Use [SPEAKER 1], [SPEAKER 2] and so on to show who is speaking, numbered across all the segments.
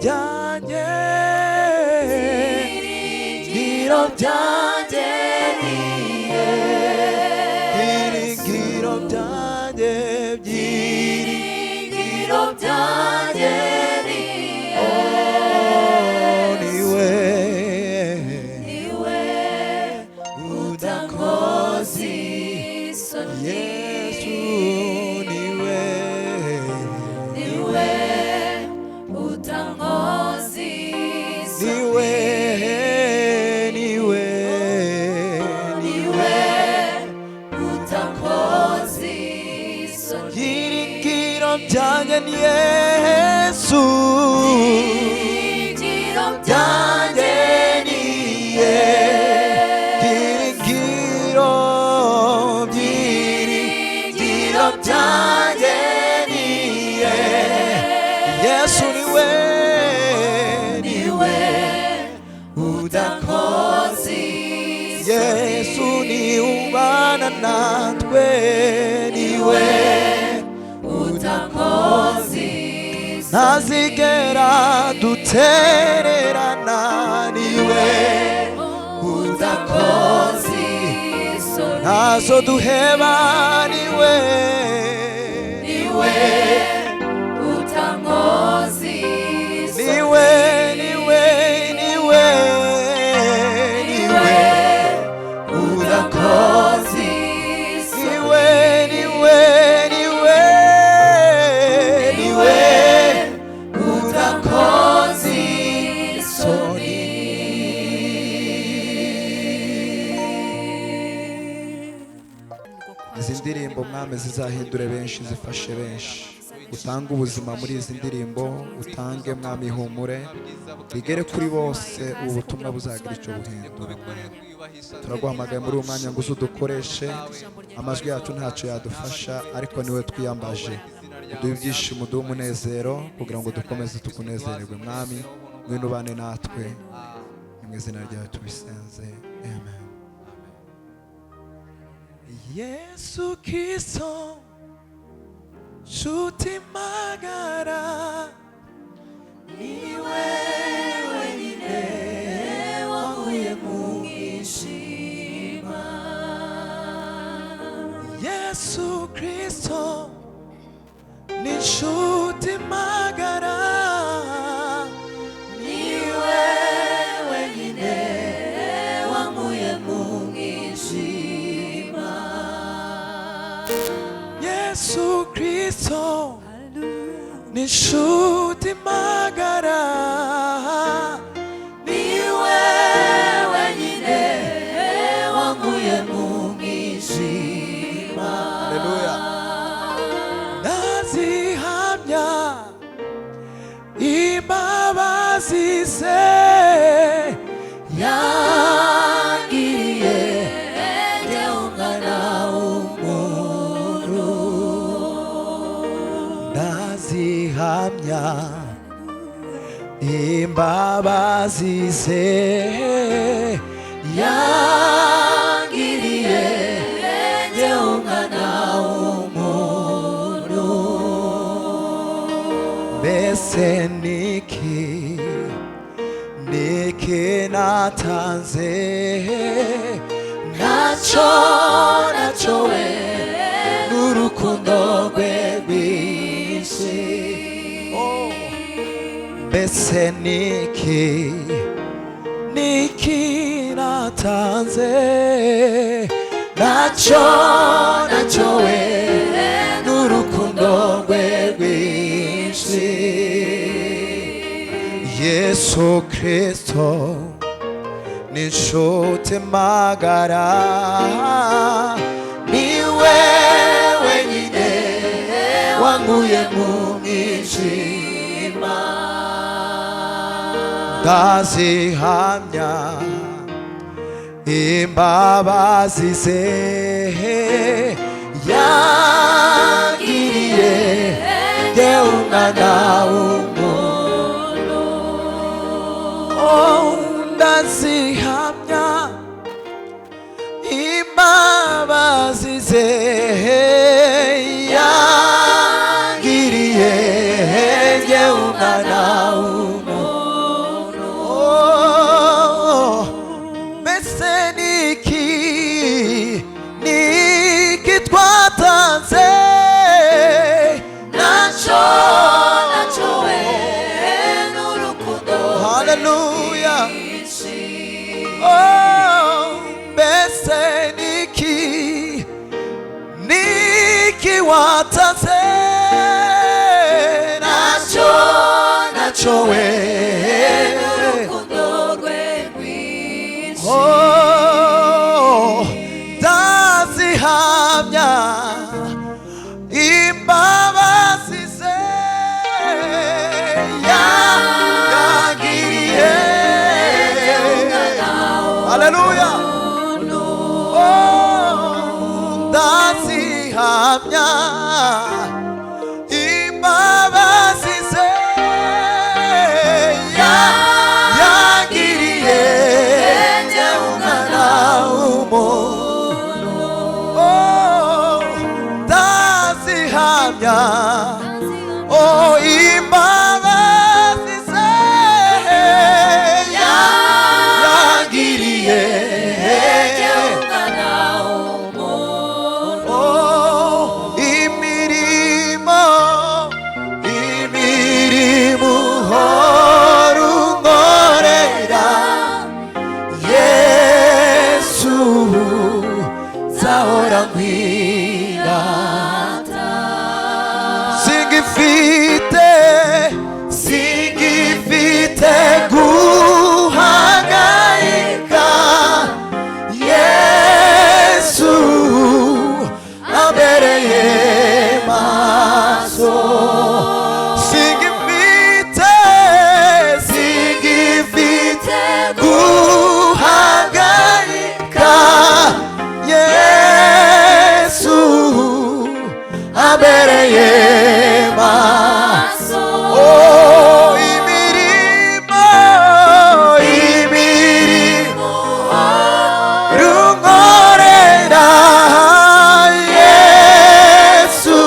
[SPEAKER 1] byanjye byiringiro byanjye niye byiringiro byanjye byiringiro byanjye niye niwe utankoze isoni Yesu niwe utankoze isoni niwe utankoze isoni byiringiro byanjye ni Yesu byiringiro byanjye niye byiringiro byanjye niye Yesu niwe utankoze Yesu ni ubana natwe niwe utankoze ntazigera dutererana niwe utankoze ntazo duheba niwe utankoze niwe utankoze utankoze isoni izi ndirimbo mwami zizahindure benshi zifashe benshi utange ubuzima muri izi ndirimbo utange mwami ihumure bigere kuri bose ubu butumwa buzagira icyo buhindura turaguhamagaye muri uwo mwanya ngo udukoreshe amajwi yacu ntacyo yadufasha ariko niwe twiyambaje uduhe ibyishimo uduhe umunezero kugira ngo dukomeze tukunezererwe mwami ngwino ubane natwe mu izina ryawe tubisenze amen. Yesu Kristo nshuti magara ni wewe nyine wankuye mu mwijima Yesu Kristo ni nshuti magara ni wewe nyine wankuye mu mwijima Yesu Kristo ni nshuti magara ni wewe nyine wankuye mu mwijima Haleluya ndazihamya imbabazi ze yangiriye njye umwana w'umuntu ndazihamya imbabazi ze yangiriye njye umwana w'umuntu mbese niki natanze ntacyo we n'urukundo rwe rwinshi mbese niki natanze ntacyo we n'urukundo rwe rwinshi Yesu Kristo ni nshuti magara ni wewe nyine wankuye mu mwijima ndazihamya imbabazi ze yangiriye njye umwana w'umuntu ndazihamya imbabazi ze yangiriye njye umwana w'umuntu watanze nacho we ndazihamya imbabazi ze yangiriye. Haleluya. Ndazihamya imbabazi ze yangiriye umwana w'umuntu. Ndazihamya imbabazi ze yangiriye imirimo horunkorera Yesu zahora nkwirata. Singifite guhangayika Yesu ambereye maso. Singifite guhangayika Yesu ambereye maso. Imirimo runkorera Yesu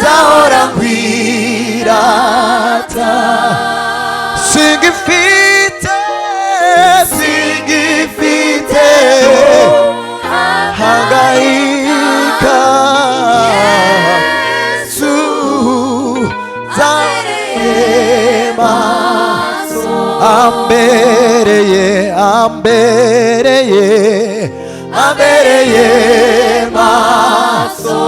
[SPEAKER 1] zahora nkwirata. Singifite hangayika Yesu zahora maso. Ambereye maso.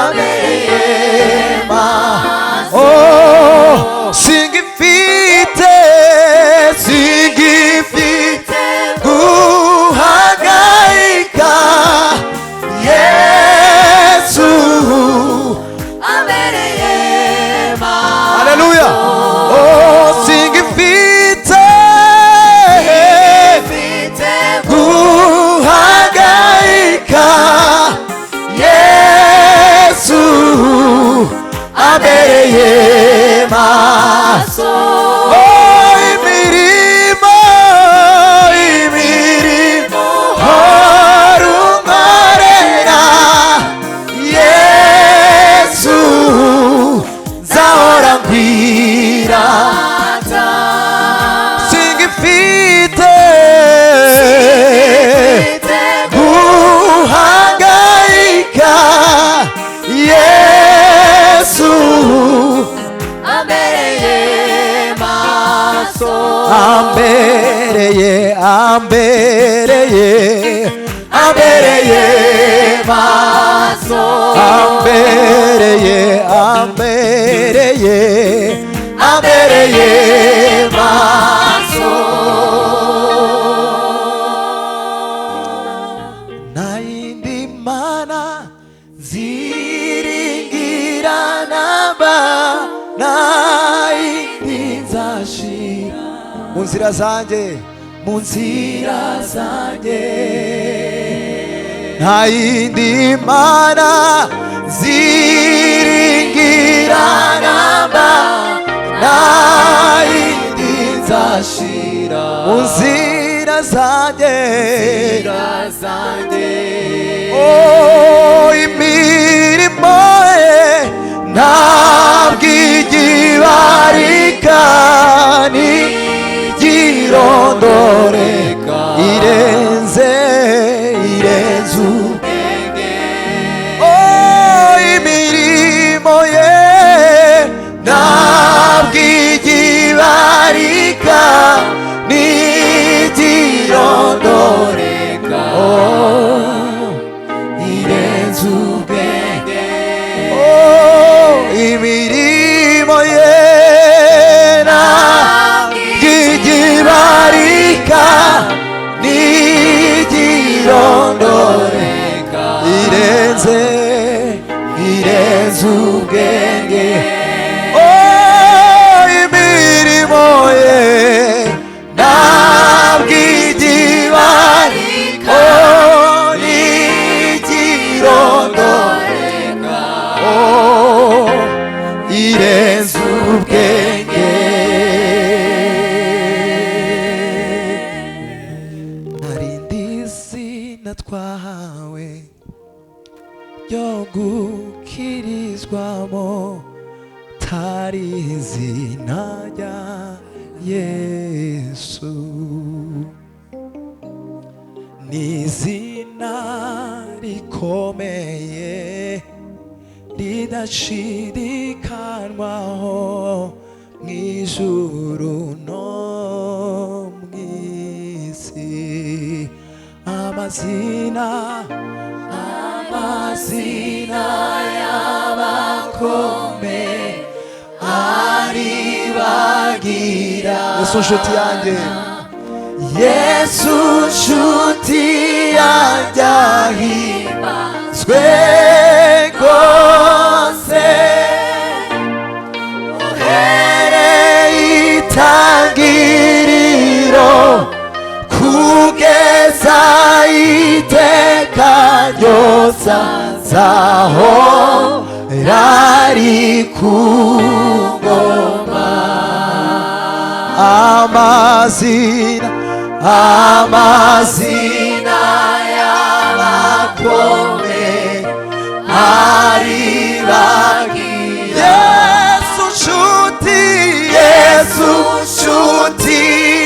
[SPEAKER 1] Ambereye maso. Singifite guhangayika Yesu ambereye maso. Haleluya. Singifite guhangayika Yesu ambereye maso. Imirimo horunkorera Yesu zahora nkwirata. Singifite guhangayika Yesu ambereye maso. Ambereye maso. Ambereye maso. Naindi mana ziringira naba naindi nzashira mu nzira zanjye nta yindi mana ziringira namba nta yindi nzashira mu nzira zanjye. Oh, imirimo nigirondoreka irenze ubwenge imirimo ye ngigibarika nigirondoreka irenze ubwenge imirimo ye nabwigibarika nigirondoreka irenze ubwenge narindi zina twahawe ryo gukirizwamo tari izina rya Yesu ni izina rikomeye ridashidikanywaho mw'ijuru no mw'isi amazina y'abakomeye aribagira Yesu nshuti yanjye Yesu nshuti yanjye ahimbazwe rwose uhereye itangiriro kugeza iteka ryose azaho rari ku ngoma amazina y'abakomeye aribagira Yesu nshuti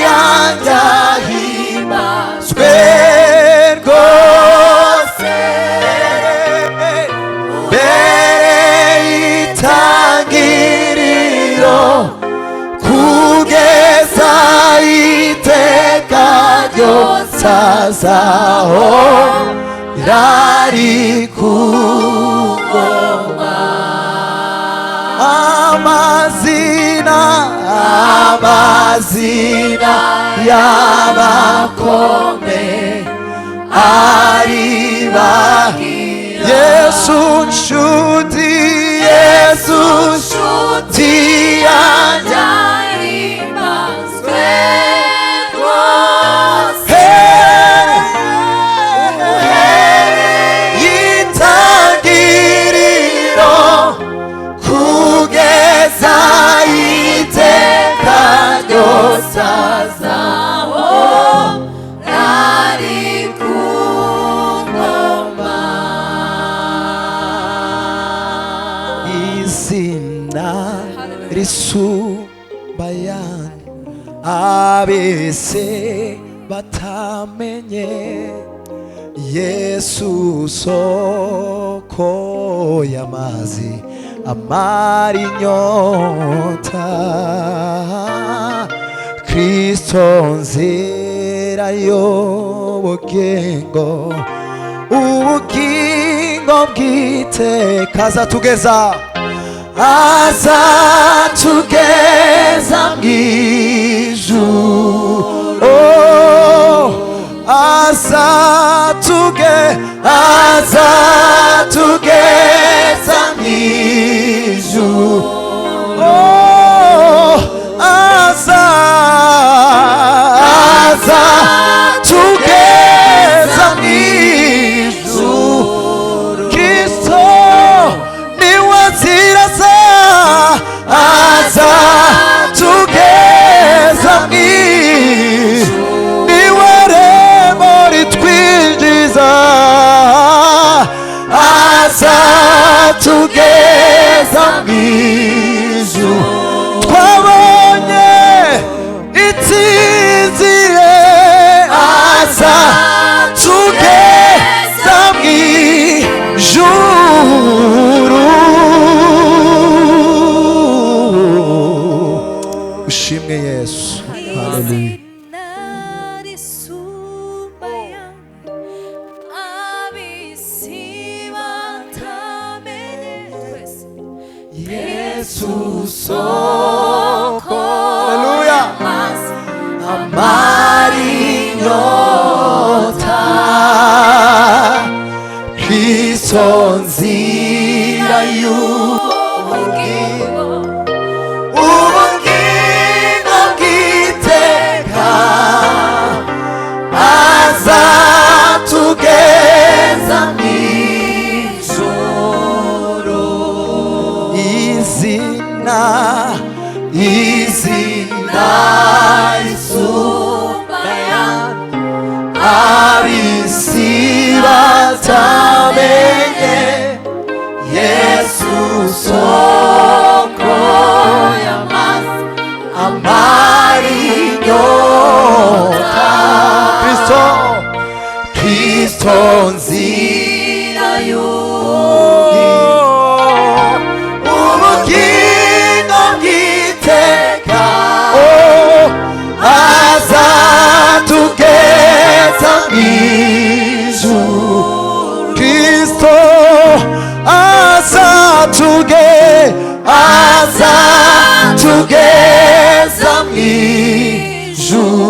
[SPEAKER 1] yanjye ahimbazwe rwose itangiriro kugeza iteka ryose azaho rari ku ngoma amazina y'abakomeye aribagira Yesu nshuti yanjye ahimbazwe rwose itangiriro kugeza iteka ryose azaho rari ku ngoma izina risumba ayandi abese batamenye Yesu soko y'amazi amara inyota Kristo nzira y'ubugingo ubugingo bw'iteka azatugeza mw'ijuru azatugeza mw'ijuru azatugeza mw'ijuru Kristo niwe nzira azatugeza mw'ijuru niwe rembo ritwinjiza azatugeza mw'ijuru twabonye itsinzi ye azatugeza mw'ijuru ushimwe Yesu haleluya Yesu soko. Haleluya. Amari inyota, Kristo nzira y'ubugingo, ubugingo bw'iteka, azatugeza mw'ijuru. Izina risumba ayandi, ab'isi batamenye, Yesu soko y'amazi amara inyota, Kristo nzira y'ubugingo, ubugingo bw'iteka, azatugeza mw'ijuru. Kristo azatugeza mw'ijuru,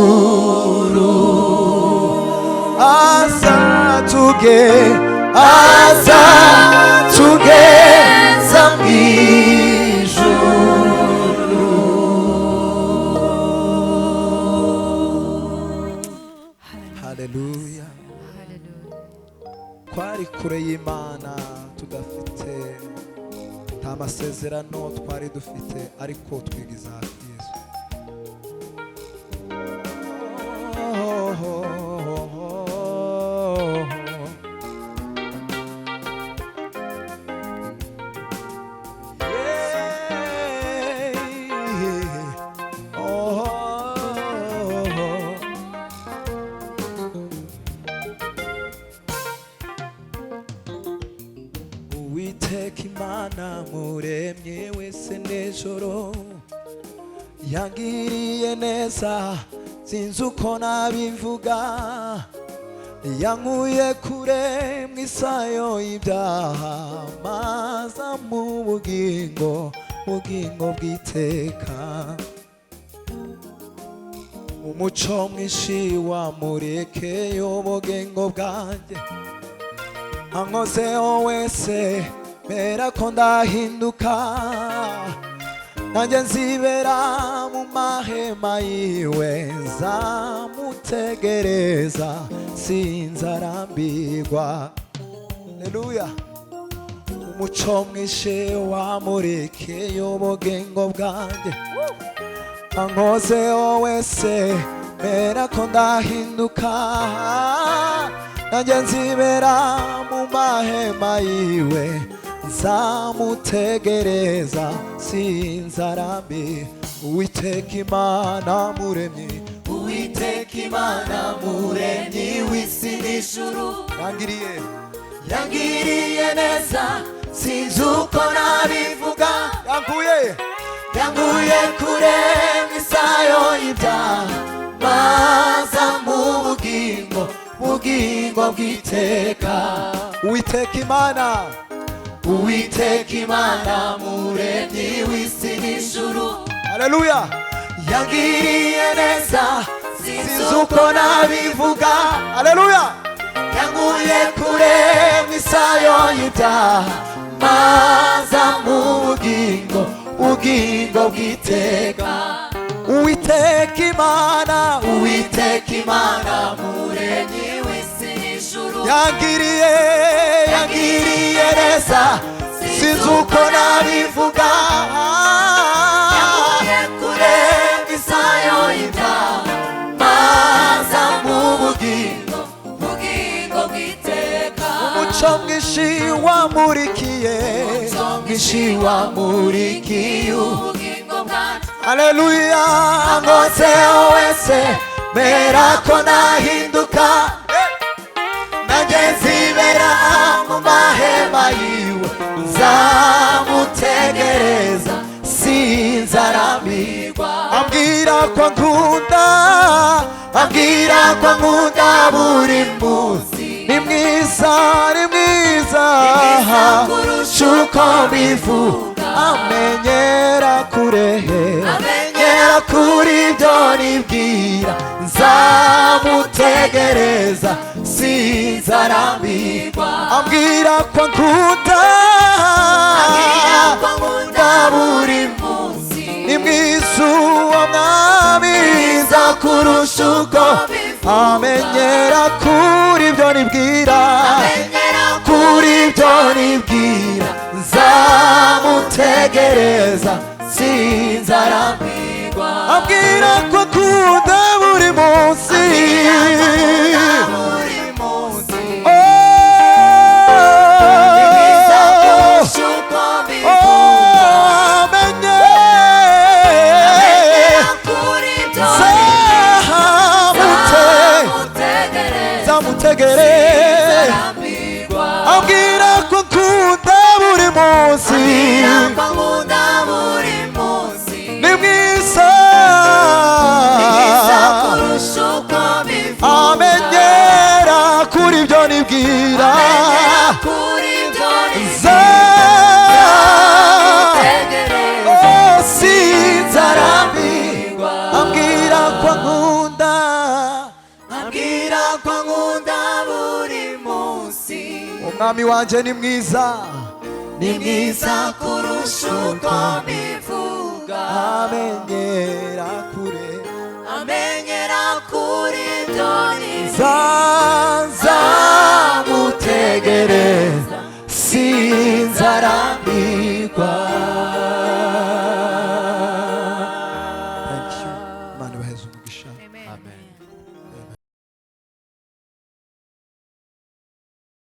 [SPEAKER 1] azatugeza mw'ijuru. Haleluya. Twari kure y'Imana tudafite, nta masezerano twari dufite, ariko twigiza hafi Yesu. Uwiteka Imana muremye wese n'ijoro, yangiriye neza sinzi uko nabivuga, yankuye kure mw'isayo y'ibyaha, maza mu bugingo bw'iteka. Umuco mwinshi wamurikeye ubugingo bwanjye, ankozeho wese mera ko ndahinduka, nanjye nzibera mu mahema yiwe, nzamutegereza sinzarambirwa. Haleluya. Umuco mwinshi wamurikeye ubugingo bwanjye, ankozeho wese mera ko ndahinduka, nanjye nzibera mu mahema yiwe, nzamutegereza sinzarambirwa. Uwiteka Imana muremyi, Uwiteka Imana muremyi w'isi n'ijuru, yangiriye neza sinzi uko nabivuga, yankuye kure mw'isayo y'ibyaha, maza mu bugingo bw'iteka. Uwiteka Imana muremyi w'isi n'ijuru, haleluya, yangiriye neza sinzi uko nabivuga, haleluya, yankuye kure mw'isayo y'ibyaha, maza mu bugingo bw'iteka. Uwiteka Imana muremyi w'isi n'ijuru, yangiriye neza sinzi uko nabivuga, yankuye kure mw'isayo y'ibyaha, maza mu bugingo bw'iteka. Umuco mwinshi wamurikiye ubugingo bwacu, haleluya, ankozeho wese mera ko nahinduka, nanjye nzibera mu mahema yiwe, nzamutegereza sinzarambirwa. Ambwira ko nkunda buri munsi, ni mwiza kurusha uko mbivuga, amenyera kuri ibyo nibwira nzamutegereza sinzarambirwa ambwira ko nkunda buri munsi ni mwiza uwo mwami nzakurusha uko amenyera kuri ibyo nibwira nzamutegereza sinzarambirwa ambwira ko akunda buri munsi ambwira ko nkunda buri munsi ni mwiza amenyera kuri ibyo nibwira sinzarambirwa ambwira ko nkunda buri munsi umwami wanje ni mwiza kurusha uko mbivuga amenyera kuri ibyo nzamutegereza sinzarambirwa. Thank you. Imana ibaheze umugisha.